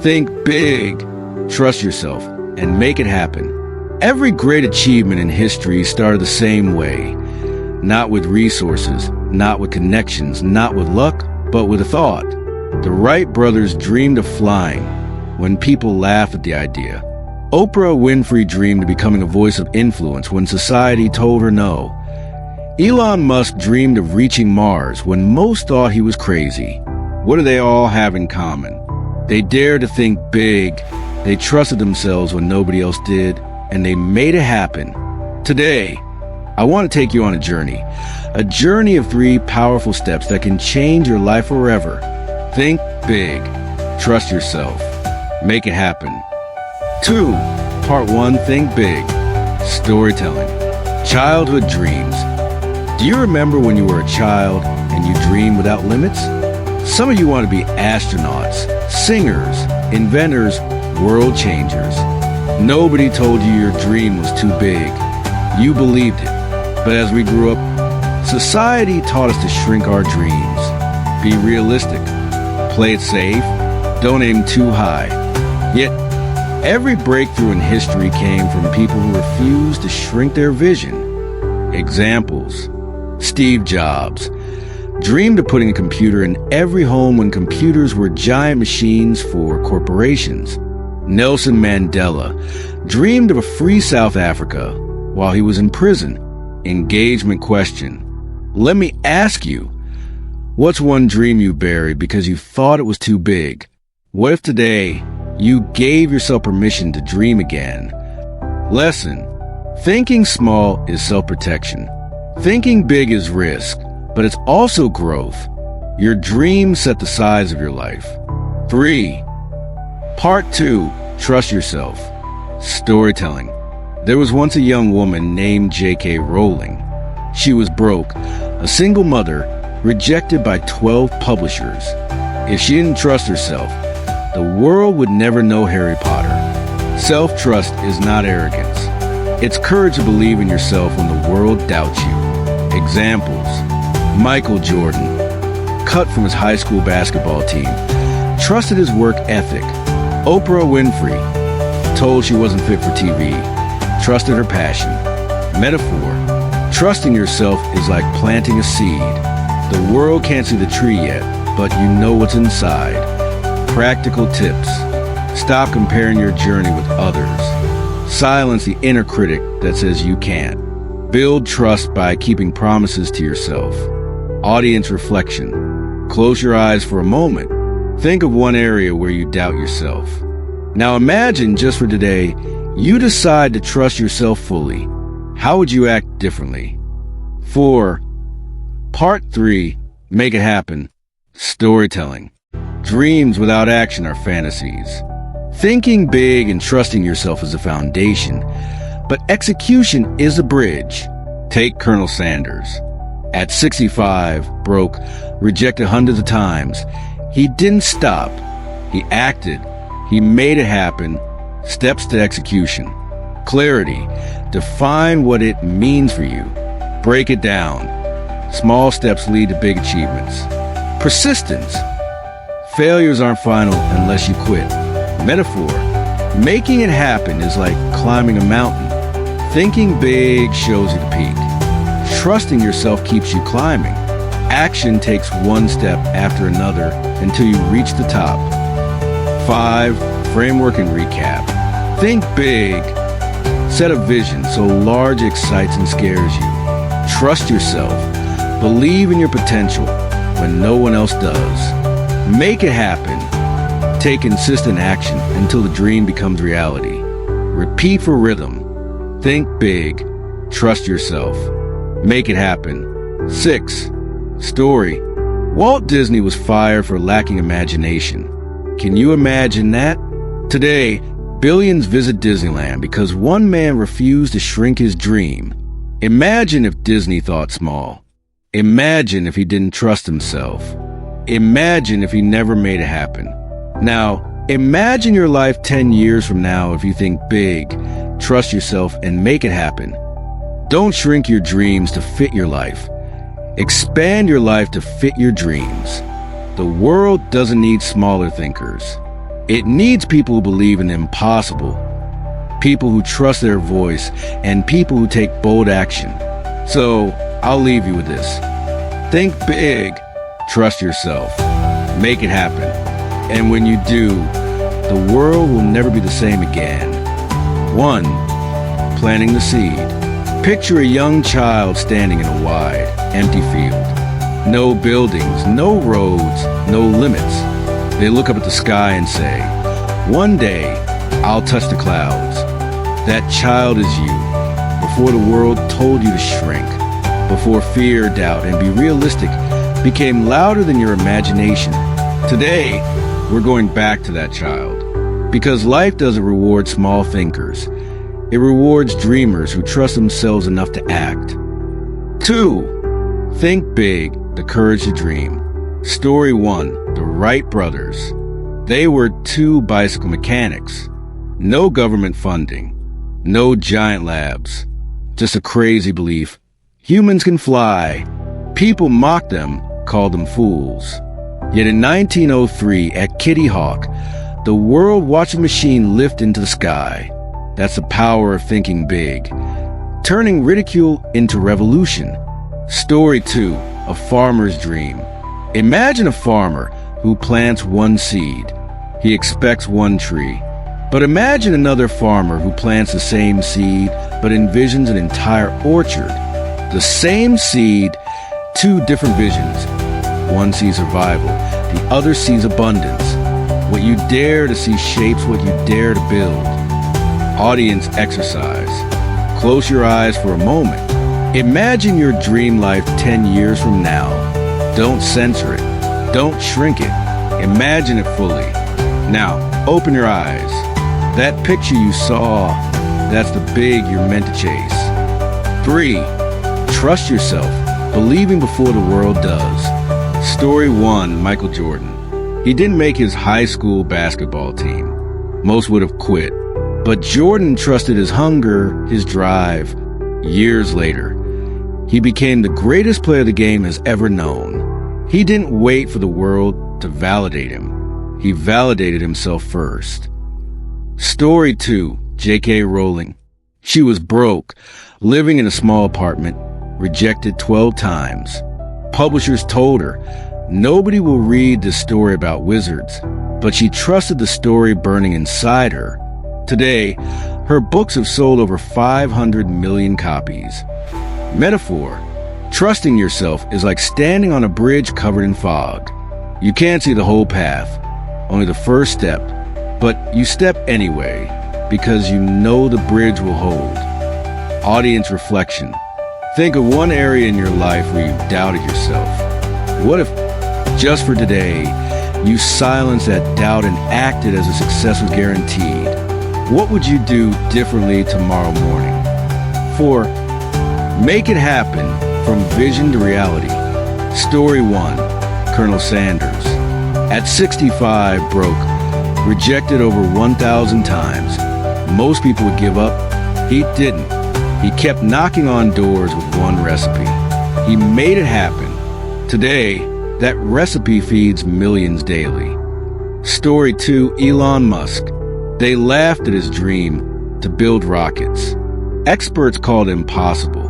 Think big, trust yourself, and make it happen. Every great achievement in history started the same way. Not with resources, not with connections, not with luck, but with a thought. The Wright brothers dreamed of flying when people laughed at the idea. Oprah Winfrey dreamed of becoming a voice of influence when society told her no. Elon Musk dreamed of reaching Mars when most thought he was crazy. What do they all have in common? They dared to think big, they trusted themselves when nobody else did, and they made it happen. Today, I want to take you on a journey of 3 powerful steps that can change your life forever. Think big, trust yourself, make it happen. 2. Part 1, think big, storytelling, childhood dreams. Do you remember when you were a child and you dreamed without limits? Some of you want to be astronauts, singers, inventors, world changers. Nobody told you your dream was too big. You believed it. But as we grew up, society taught us to shrink our dreams. Be realistic. Play it safe. Don't aim too high. Yet, every breakthrough in history came from people who refused to shrink their vision. Examples. Steve Jobs dreamed of putting a computer in every home when computers were giant machines for corporations. Nelson Mandela dreamed of a free South Africa while he was in prison. Engagement question. Let me ask you, what's one dream you buried because you thought it was too big? What if today you gave yourself permission to dream again? Lesson. Thinking small is self-protection. Thinking big is risk, but it's also growth. Your dreams set the size of your life. 3. Part 2, trust yourself. Storytelling. There was once a young woman named J.K. Rowling. She was broke, a single mother, rejected by 12 publishers. If she didn't trust herself, the world would never know Harry Potter. Self-trust is not arrogance. It's courage to believe in yourself when the world doubts you. Examples. Michael Jordan, cut from his high school basketball team, trusted his work ethic. Oprah Winfrey, told she wasn't fit for TV, trusted her passion. Metaphor. Trusting yourself is like planting a seed. The world can't see the tree yet, but you know what's inside. Practical tips. Stop comparing your journey with others. Silence the inner critic that says you can't. Build trust by keeping promises to yourself. Audience reflection. Close your eyes for a moment. Think of one area where you doubt yourself. Now imagine, just for today, you decide to trust yourself fully. How would you act differently? 4. Part 3, make it happen. Storytelling. Dreams without action are fantasies. Thinking big and trusting yourself is the foundation, but execution is the bridge. Take Colonel Sanders. At 65, broke, rejected hundreds of times, he didn't stop. He acted. He made it happen. Steps to execution. Clarity. Define what it means for you. Break it down. Small steps lead to big achievements. Persistence. Failures aren't final unless you quit. Metaphor. Making it happen is like climbing a mountain. Thinking big shows you the peak. Trusting yourself keeps you climbing. Action takes one step after another until you reach the top. 5. Framework and recap. Think big. Set a vision so large it excites and scares you. Trust yourself. Believe in your potential when no one else does. Make it happen. Take consistent action until the dream becomes reality. Repeat for rhythm. Think big. Trust yourself. Make it happen. 6. Story. Walt Disney was fired for lacking imagination. Can you imagine that? Today, billions visit Disneyland because one man refused to shrink his dream. Imagine if Disney thought small. Imagine if he didn't trust himself. Imagine if he never made it happen. Now, imagine your life 10 years from now if you think big, trust yourself, and make it happen. Don't shrink your dreams to fit your life. Expand your life to fit your dreams. The world doesn't need smaller thinkers. It needs people who believe in the impossible, people who trust their voice, and people who take bold action. So, I'll leave you with this. Think big, trust yourself, make it happen. And when you do, the world will never be the same again. 1. Planting the seed. Picture a young child standing in a wide, empty field. No buildings, no roads, no limits. They look up at the sky and say, "One day, I'll touch the clouds." That child is you. Before the world told you to shrink, before fear, doubt, and be realistic became louder than your imagination. Today, we're going back to that child. Because life doesn't reward small thinkers. It rewards dreamers who trust themselves enough to act. 2. Think big, the courage to dream. Story 1, the Wright brothers. They were 2 bicycle mechanics. No government funding. No giant labs. Just a crazy belief. Humans can fly. People mocked them, called them fools. Yet in 1903, at Kitty Hawk, the world watched a machine lift into the sky. That's the power of thinking big. Turning ridicule into revolution. Story 2, a farmer's dream. Imagine a farmer who plants 1 seed. He expects 1 tree. But imagine another farmer who plants the same seed, but envisions an entire orchard. The same seed, 2 different visions. One sees survival, the other sees abundance. What you dare to see shapes what you dare to build. Audience exercise. Close your eyes for a moment. Imagine your dream life 10 years from now. Don't censor it. Don't shrink it. Imagine it fully. Now, open your eyes. That picture you saw, that's the big you're meant to chase. 3. Trust yourself, believing before the world does. Story 1, Michael Jordan. He didn't make his high school basketball team. Most would have quit. But Jordan trusted his hunger, his drive. Years later, he became the greatest player the game has ever known. He didn't wait for the world to validate him. He validated himself first. Story 2, J.K. Rowling. She was broke, living in a small apartment, rejected 12 times. Publishers told her, nobody will read this story about wizards, but she trusted the story burning inside her. Today, her books have sold over 500 million copies. Metaphor. Trusting yourself is like standing on a bridge covered in fog. You can't see the whole path, only the first step, but you step anyway because you know the bridge will hold. Audience reflection. Think of one area in your life where you doubted yourself. What if, just for today, you silenced that doubt and acted as if success was guaranteed? What would you do differently tomorrow morning? 4. Make it happen from vision to reality. Story 1, Colonel Sanders. At 65, broke, rejected over 1,000 times. Most people would give up. He didn't. He kept knocking on doors with one recipe. He made it happen. Today, that recipe feeds millions daily. Story 2, Elon Musk. They laughed at his dream to build rockets. Experts called it impossible.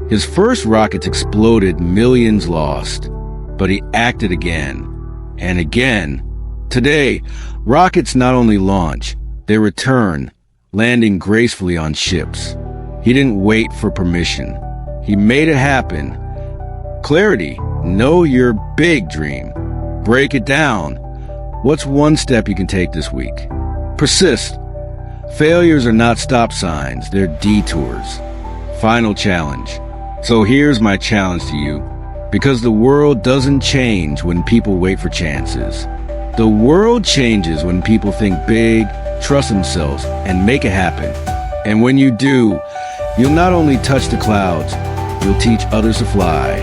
His first rockets exploded, millions lost. But he acted again and again. Today, rockets not only launch, they return, landing gracefully on ships. He didn't wait for permission. He made it happen. Clarity. Know your big dream. Break it down. What's one step you can take this week? Persist. Failures are not stop signs, they're detours. Final challenge. So here's my challenge to you. Because the world doesn't change when people wait for chances. The world changes when people think big, trust themselves, and make it happen. And when you do, you'll not only touch the clouds, you'll teach others to fly.